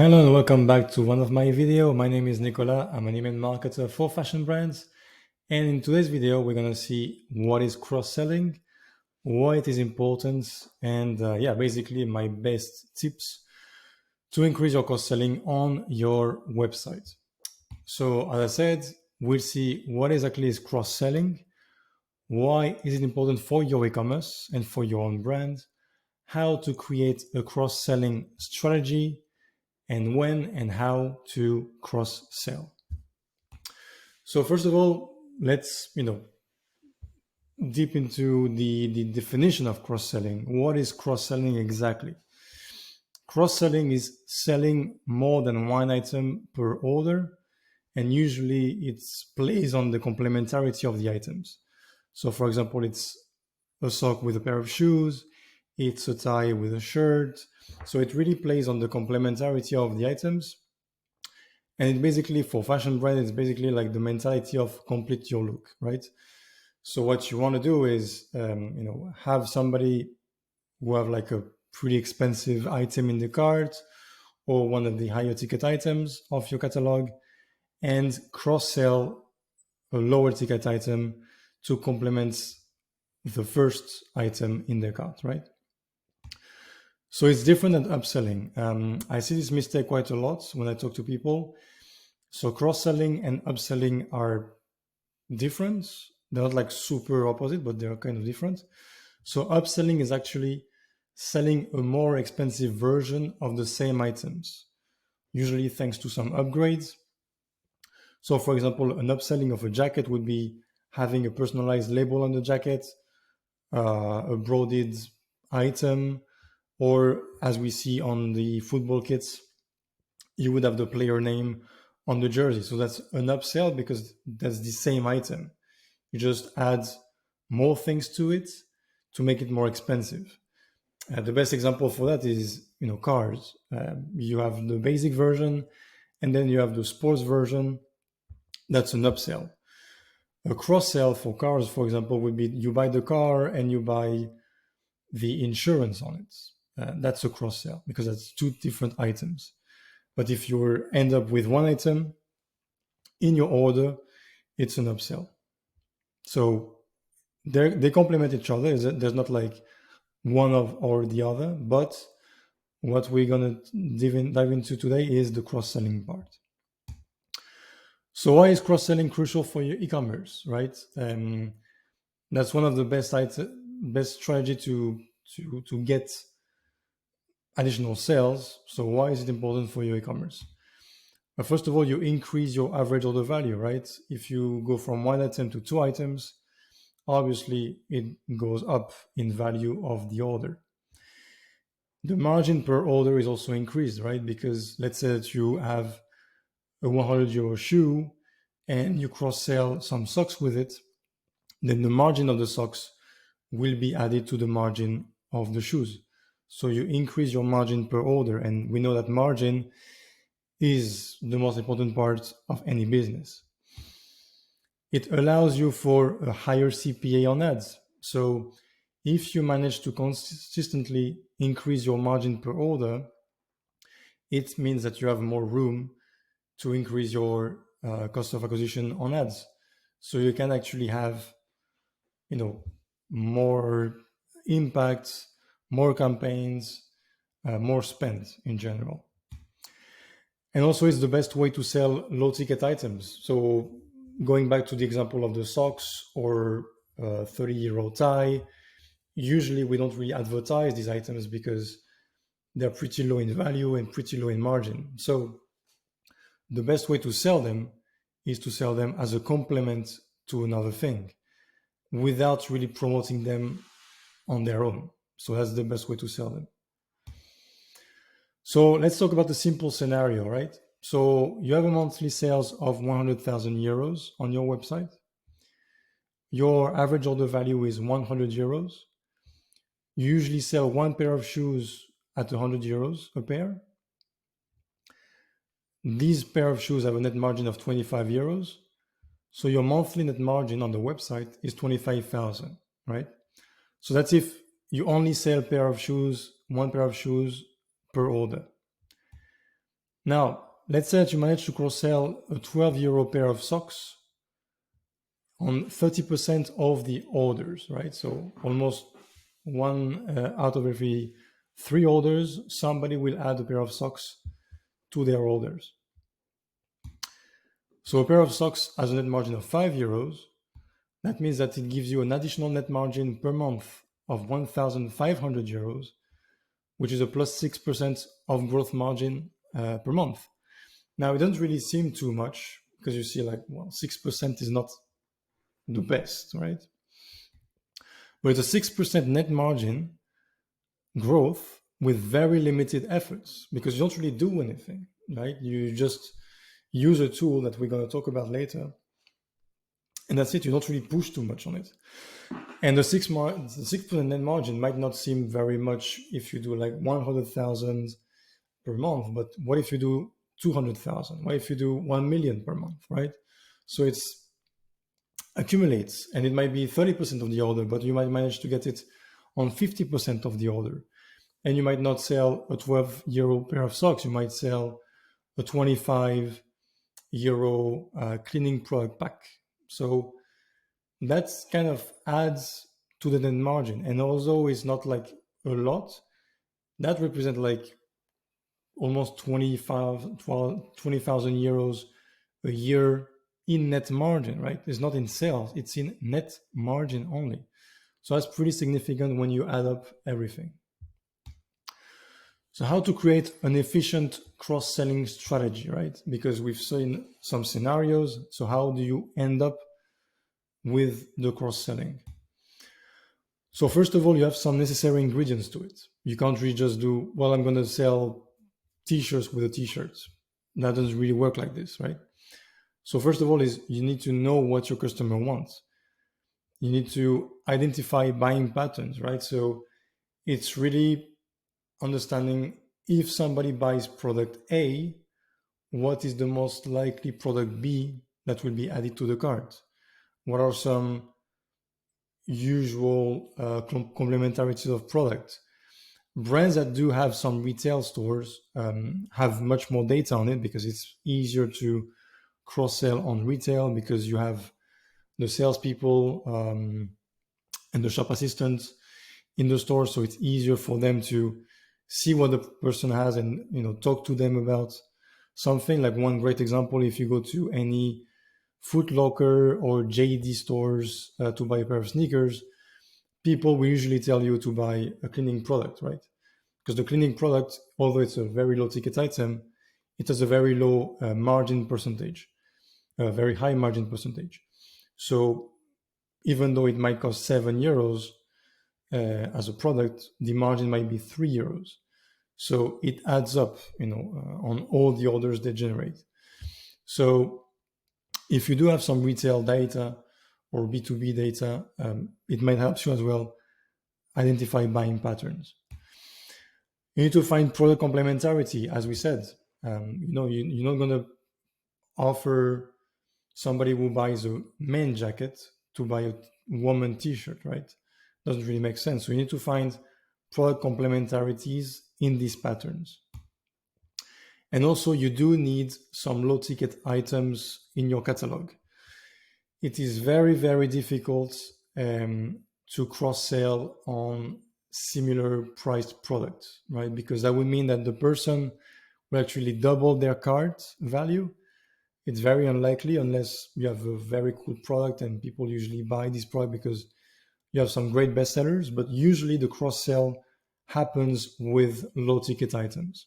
Hello and welcome back to one of my videos. My name is Nicolas. I'm an email marketer for fashion brands. And in today's video, we're going to see what is cross-selling, why it is important, and basically my best tips to increase your cross-selling on your website. So as I said, we'll see what exactly is cross-selling, why is it important for your e-commerce and for your own brand, how to create a cross-selling strategy, and when and how to cross-sell. So first of all, let's deep into the definition of cross-selling. What is cross-selling exactly? Cross-selling is selling more than one item per order, and usually it's plays on the complementarity of the items. So for example, it's a sock with a pair of shoes, it's a tie with a shirt. So it really plays on the complementarity of the items. And it basically, for fashion brand, it's basically like the mentality of complete your look, right? So what you want to do is, have somebody who have like a pretty expensive item in the cart or one of the higher ticket items of your catalog, and cross-sell a lower ticket item to complement the first item in the cart, right? So it's different than upselling. I see this mistake quite a lot when I talk to people. So cross-selling and upselling are different. They're not like super opposite, but they're kind of different. So upselling is actually selling a more expensive version of the same items, usually thanks to some upgrades. So for example, an upselling of a jacket would be having a personalized label on the jacket, a broaded item, or as we see on the football kits, you would have the player name on the jersey. So that's an upsell because that's the same item. You just add more things to it to make it more expensive. The best example for that is, cars. You have the basic version, and then you have the sports version. That's an upsell. A cross-sell for cars, for example, would be you buy the car and you buy the insurance on it. That's a cross-sell because that's two different items. But if you end up with one item in your order, it's an upsell. So they complement each other. There's not like one of or the other, but what we're gonna dive into today is the cross-selling part. So why is cross-selling crucial for your e-commerce, right? That's one of the best strategy to get additional sales. So why is it important for your e-commerce? First of all, you increase your average order value, right? If you go from one item to two items, obviously it goes up in value of the order. The margin per order is also increased, right? Because let's say that you have a 100 euro shoe and you cross sell some socks with it, then the margin of the socks will be added to the margin of the shoes. So you increase your margin per order. And we know that margin is the most important part of any business. It allows you for a higher CPA on ads. So if you manage to consistently increase your margin per order, it means that you have more room to increase your cost of acquisition on ads. So you can actually have, more impact, more campaigns, more spend in general. And also it's the best way to sell low ticket items. So going back to the example of the socks or 30-year-old tie, usually we don't really advertise these items because they're pretty low in value and pretty low in margin. So the best way to sell them is to sell them as a complement to another thing without really promoting them on their own. So that's the best way to sell them. So let's talk about the simple scenario, right? So you have a monthly sales of 100,000 euros on your website. Your average order value is 100 euros. You usually sell one pair of shoes at 100 euros a pair. These pair of shoes have a net margin of 25 euros. So your monthly net margin on the website is 25,000, right? So that's if you only sell one pair of shoes per order. Now, let's say that you manage to cross-sell a 12 euro pair of socks on 30% of the orders, right? So almost one out of every 3 orders, somebody will add a pair of socks to their orders. So a pair of socks has a net margin of 5 euros. That means that it gives you an additional net margin per month of 1,500 euros, which is a plus 6% of growth margin per month. Now, it doesn't really seem too much because you see, like, well, 6% is not the best, right? But it's a 6% net margin growth with very limited efforts because you don't really do anything, right? You just use a tool that we're going to talk about later, and that's it. You don't really push too much on it. And the 6% net margin might not seem very much if you do like 100,000 per month, but what if you do 200,000? What if you do 1 million per month, right? So it's accumulates, and it might be 30% of the order, but you might manage to get it on 50% of the order. And you might not sell a 12 euro pair of socks, you might sell a 25 euro cleaning product pack. So that kind of adds to the net margin. And although it's not like a lot, that represents like almost 20,000 euros a year in net margin, right? It's not in sales, it's in net margin only. So that's pretty significant when you add up everything. So how to create an efficient cross-selling strategy, right? Because we've seen some scenarios. So how do you end up with the cross-selling? So first of all, you have some necessary ingredients to it. You can't really just do, well, I'm going to sell t-shirts with a t-shirt. That doesn't really work like this, right? So first of all is you need to know what your customer wants. You need to identify buying patterns, right? So it's really understanding if somebody buys product A, what is the most likely product B that will be added to the cart? What are some usual complementarities of products? Brands that do have some retail stores have much more data on it because it's easier to cross-sell on retail because you have the salespeople and the shop assistants in the store, so it's easier for them to see what the person has and talk to them about something. Like one great example, if you go to any Foot Locker or JD stores to buy a pair of sneakers, people will usually tell you to buy a cleaning product, right? Because the cleaning product, although it's a very low ticket item, it has a very low margin percentage, a very high margin percentage. So even though it might cost 7 euros as a product, the margin might be 3 euros. So it adds up, on all the orders they generate. So if you do have some retail data or B2B data, it might help you as well identify buying patterns. You need to find product complementarity, as we said. You're not going to offer somebody who buys a man jacket to buy a woman t-shirt, right? Doesn't really make sense. So you need to find product complementarities in these patterns. And also you do need some low ticket items in your catalog. It is very, very difficult to cross-sell on similar priced products, right? Because that would mean that the person will actually double their cart value. It's very unlikely unless you have a very cool product and people usually buy this product because you have some great bestsellers, but usually the cross-sell happens with low ticket items.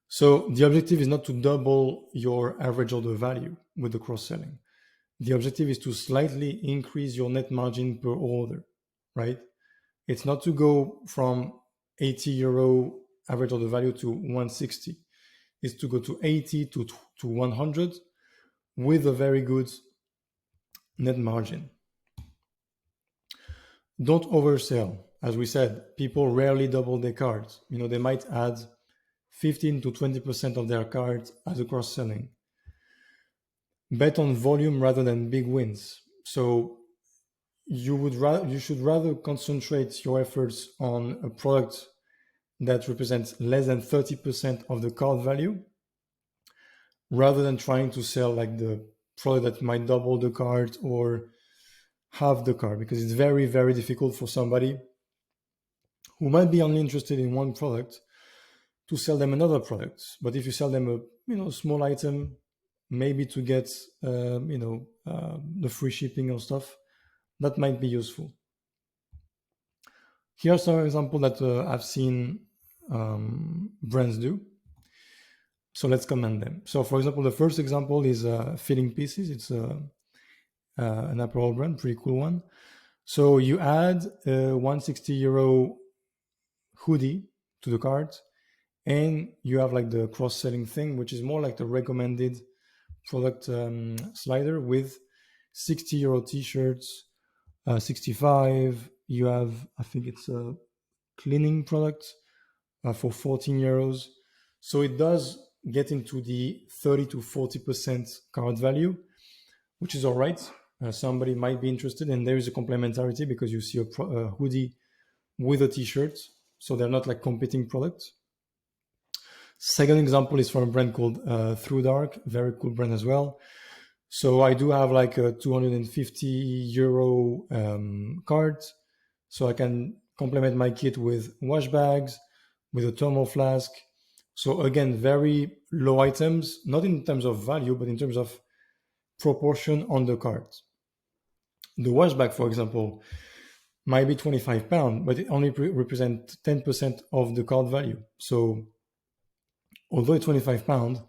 So the objective is not to double your average order value with the cross-selling. The objective is to slightly increase your net margin per order, right? It's not to go from 80 euro average order value to 160. It's to go to 80 to 100 with a very good net margin. Don't oversell. As we said, people rarely double their cards. They might add 15 to 20% of their cards as a cross-selling. Bet on volume rather than big wins. So you should rather concentrate your efforts on a product that represents less than 30% of the cart value, rather than trying to sell like the product that might double the cart or half the cart, because it's very, very difficult for somebody who might be only interested in one product to sell them another product. But if you sell them a small item, maybe to get the free shipping or stuff, that might be useful. Here are some examples that I've seen brands do. So let's comment them. So for example, the first example is Filling Pieces. It's an apparel brand, pretty cool one. So you add a 160 euro hoodie to the cart, and you have like the cross-selling thing, which is more like the recommended product slider with 60 euro t-shirts, 65. You have, I think it's a cleaning product for 14 euros. So it does get into the 30 to 40% cart value, which is all right. Somebody might be interested, and there is a complementarity because you see a hoodie with a t-shirt, so they're not like competing products. Second example is from a brand called Through Dark, very cool brand as well. So I do have like a 250 euro cart, so I can complement my kit with wash bags, with a thermal flask. So again, very low items, not in terms of value, but in terms of proportion on the cart. The wash bag, for example, might be 25 pounds, but it only represents 10% of the cart value. So although it's 25 pounds,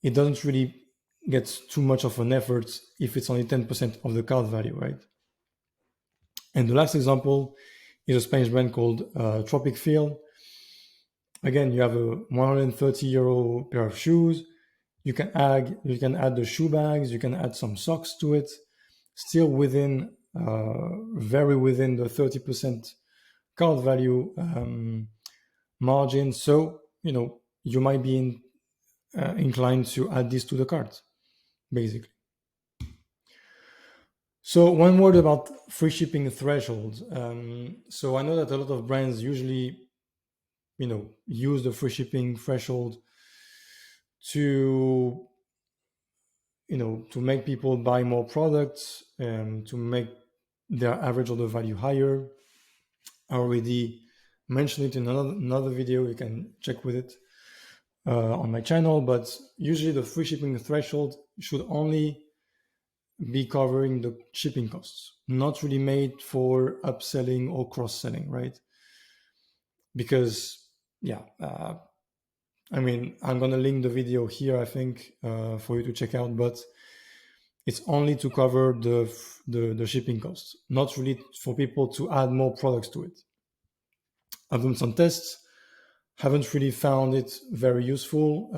it doesn't really get too much of an effort if it's only 10% of the cart value, right? And the last example is a Spanish brand called Tropic Feel. Again, you have a 130 euro pair of shoes. You can add the shoe bags. You can add some socks to it, still within, very within the 30% cart value margin. So, you might be inclined to add this to the cart, basically. So one word about free shipping thresholds. So I know that a lot of brands usually, use the free shipping threshold to make people buy more products, to make their average order value higher. I already mentioned it in another video. You can check with it on my channel, but usually the free shipping threshold should only be covering the shipping costs, not really made for upselling or cross-selling, right? Because I'm going to link the video here, I think, for you to check out, but it's only to cover the shipping costs, not really for people to add more products to it. I've done some tests, haven't really found it very useful.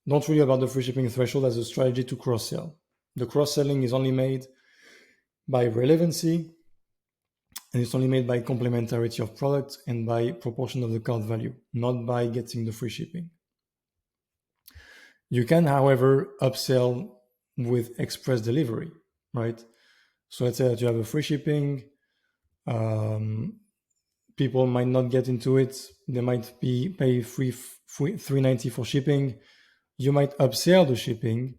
Not really about the free shipping threshold as a strategy to cross-sell. The cross-selling is only made by relevancy, and it's only made by complementarity of products and by proportion of the cart value, not by getting the free shipping. You can, however, upsell with express delivery, right? So let's say that you have a free shipping. People might not get into it. They might pay free $3.90 for shipping. You might upsell the shipping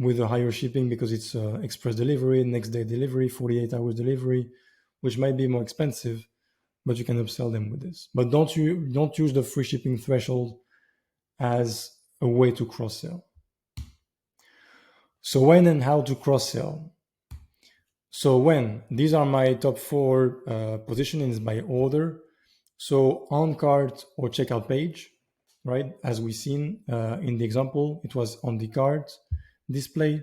with a higher shipping because it's express delivery, next day delivery, 48 hours delivery, which might be more expensive, but you can upsell them with this. But don't use the free shipping threshold as a way to cross-sell. So when and how to cross-sell? So these are my top 4 positionings by order. So on cart or checkout page, right? As we've seen in the example, it was on the cart display.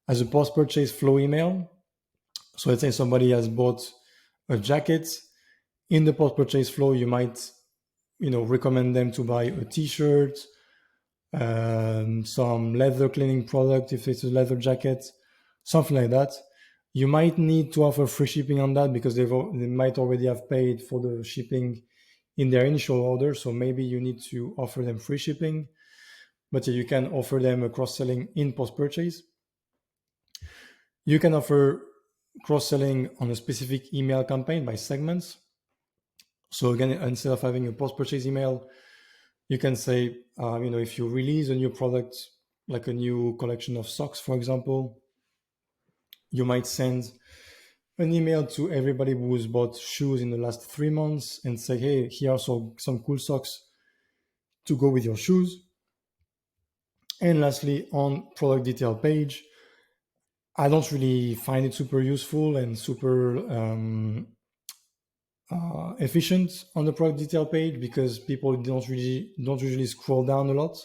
As a post-purchase flow email. So let's say somebody has bought a jacket. In the post-purchase flow, you might, recommend them to buy a t-shirt, some leather cleaning product if it's a leather jacket, something like that. You might need to offer free shipping on that because they might already have paid for the shipping in their initial order. So maybe you need to offer them free shipping, but you can offer them a cross-selling in post-purchase. You can offer cross-selling on a specific email campaign by segments. So again, instead of having a post-purchase email, you can say, if you release a new product, like a new collection of socks, for example, you might send an email to everybody who's bought shoes in the last 3 months and say, hey, here are some cool socks to go with your shoes. And lastly, on product detail page, I don't really find it super useful and super efficient on the product detail page, because people don't usually scroll down a lot.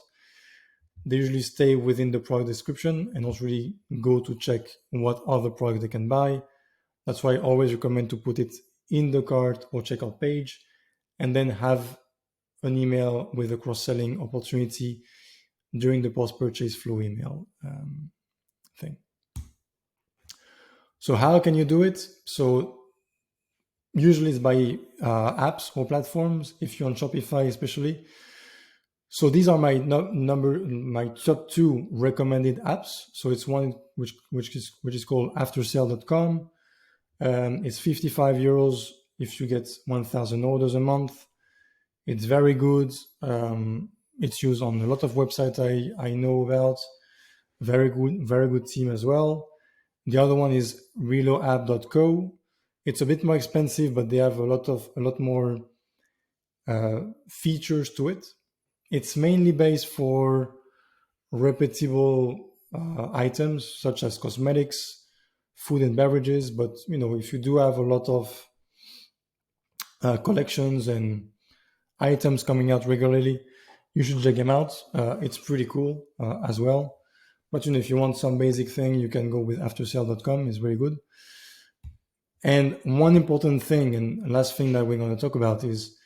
They usually stay within the product description and don't really go to check what other product they can buy. That's why I always recommend to put it in the cart or checkout page, and then have an email with a cross-selling opportunity during the post-purchase flow email thing. So how can you do it? So usually it's by apps or platforms, if you're on Shopify especially. So these are my top 2 recommended apps. So it's one which is called aftersale.com. It's 55 euros if you get 1,000 orders a month. It's very good. It's used on a lot of websites I know about. Very good team as well. The other one is reloapp.co. It's a bit more expensive, but they have a lot more features to it. It's mainly based for repeatable items such as cosmetics, food and beverages. But if you do have a lot of collections and items coming out regularly, you should check them out. It's pretty cool as well. But if you want some basic thing, you can go with aftersale.com. It's very good. And one important thing, and last thing that we're going to talk about is,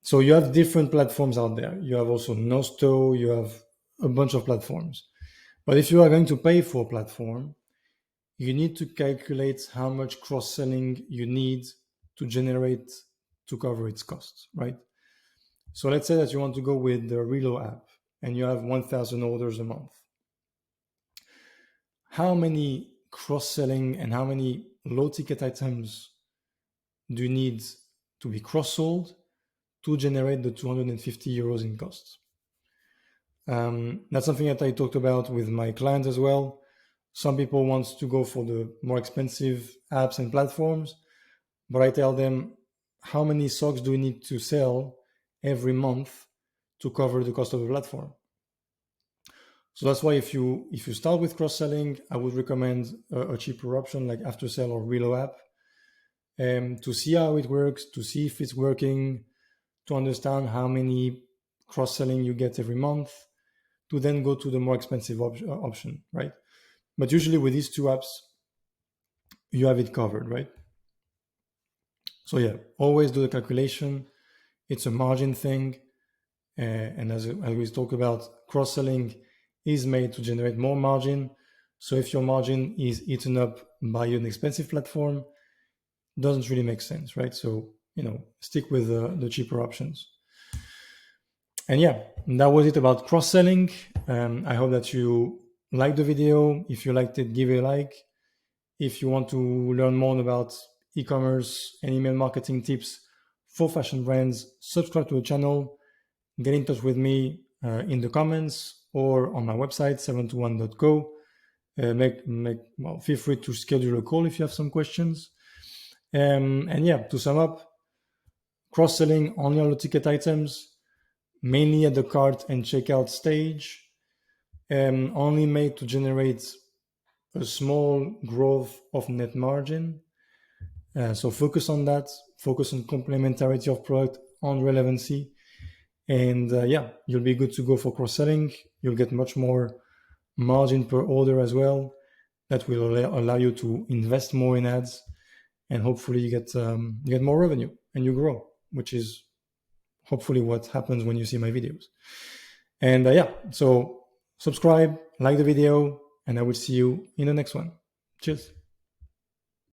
so you have different platforms out there. You have also Nosto, you have a bunch of platforms. But if you are going to pay for a platform, you need to calculate how much cross-selling you need to generate to cover its costs, right? So let's say that you want to go with the Relo app and you have 1,000 orders a month. How many cross-selling and how many low-ticket items do you need to be cross-sold to generate the 250 euros in costs? That's something that I talked about with my clients as well. Some people want to go for the more expensive apps and platforms, but I tell them, how many socks do you need to sell every month to cover the cost of the platform? So that's why if you start with cross-selling, I would recommend a cheaper option like Aftersale or Relo app, to see how it works, to see if it's working, to understand how many cross-selling you get every month, to then go to the more expensive option, right? But usually with these 2 apps, you have it covered, right? So yeah, always do the calculation. It's a margin thing. And as we talked about, cross-selling is made to generate more margin. So if your margin is eaten up by an expensive platform, it doesn't really make sense, right? So, stick with the cheaper options. And yeah, that was it about cross-selling. I hope that you liked the video. If you liked it, give it a like. If you want to learn more about e-commerce and email marketing tips for fashion brands, subscribe to the channel. Get in touch with me in the comments or on my website, 721.co. Feel free to schedule a call if you have some questions. And yeah, to sum up, cross-selling only on low-ticket items, mainly at the cart and checkout stage, only made to generate a small growth of net margin. So focus on that, focus on complementarity of product, on relevancy. And you'll be good to go for cross-selling. You'll get much more margin per order as well. That will allow you to invest more in ads, and hopefully you get more revenue and you grow, which is hopefully what happens when you see my videos. And so subscribe, like the video, and I will see you in the next one. Cheers.